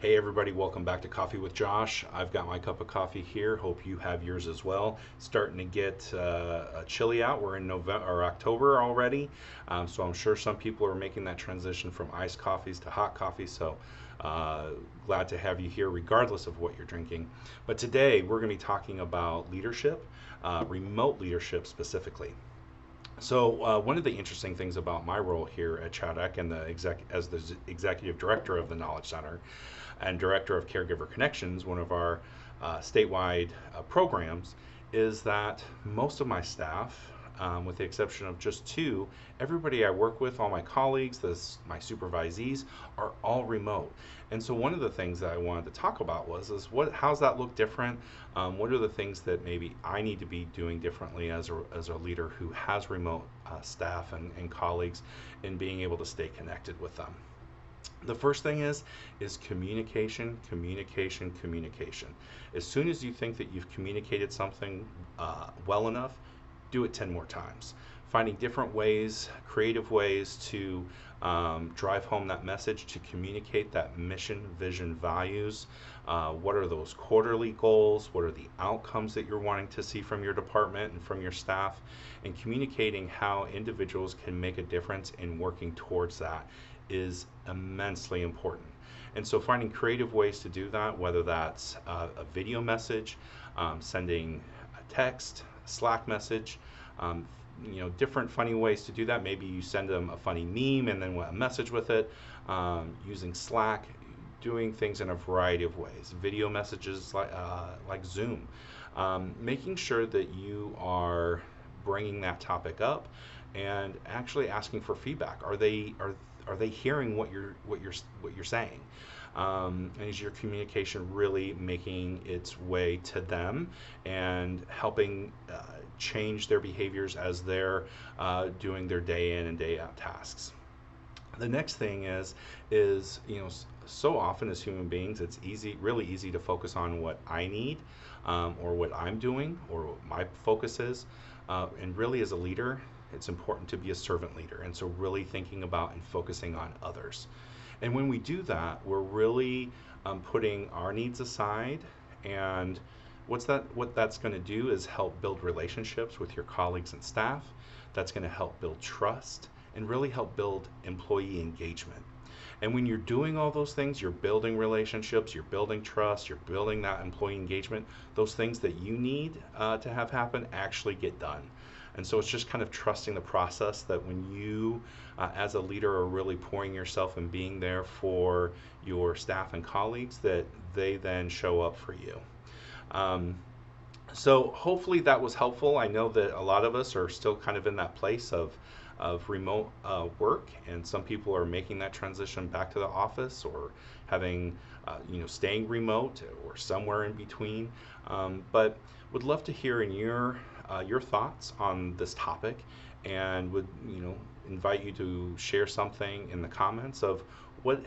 Hey everybody, welcome back to Coffee with Josh. I've got my cup of coffee here. Hope you have yours as well. Starting to get chilly out. We're in November or October already, so I'm sure some people are making that transition from iced coffees to hot coffee. So uh, glad to have you here, regardless of what you're drinking. But today we're going to be talking about leadership, remote leadership specifically. So one of the interesting things about my role here at Chowdeck and as the executive director of the Knowledge Center and director of Caregiver Connections, one of our statewide programs, is that most of my staff, with the exception of just two, everybody I work with, all my colleagues, my supervisees, are all remote. And so one of the things that I wanted to talk about is how's that look different? What are the things that maybe I need to be doing differently as a leader who has remote staff and colleagues in being able to stay connected with them? The first thing is communication, communication, communication. As soon as you think that you've communicated something well enough, do it 10 more times. Finding different ways, creative ways to drive home that message, to communicate that mission, vision, values. What are those quarterly goals? What are the outcomes that you're wanting to see from your department and from your staff? And communicating how individuals can make a difference in working towards that is immensely important. And so finding creative ways to do that, whether that's a video message, sending a text, a Slack message, um, different funny ways to do that. Maybe you send them a funny meme and then a message with it, using Slack, doing things in a variety of ways. Video messages like Zoom, making sure that you are bringing that topic up and actually asking for feedback. Are they hearing what you're saying? And is your communication really making its way to them and helping change their behaviors as they're doing their day in and day out tasks? The next thing is so often as human beings, it's really easy to focus on what I need, or what I'm doing, or what my focus is. And really, as a leader, it's important to be a servant leader. And so, really thinking about and focusing on others. And when we do that, we're really putting our needs aside. And what that's going to do is help build relationships with your colleagues and staff. That's going to help build trust and really help build employee engagement. And when you're doing all those things, you're building relationships, you're building trust, you're building that employee engagement. Those things that you need to have happen actually get done. And so it's just kind of trusting the process that when you, as a leader, are really pouring yourself and being there for your staff and colleagues, that they then show up for you. Um, so hopefully that was helpful. I know that a lot of us are still kind of in that place of remote work, and some people are making that transition back to the office or having, staying remote or somewhere in between. But would love to hear your thoughts on this topic, and would invite you to share something in the comments of what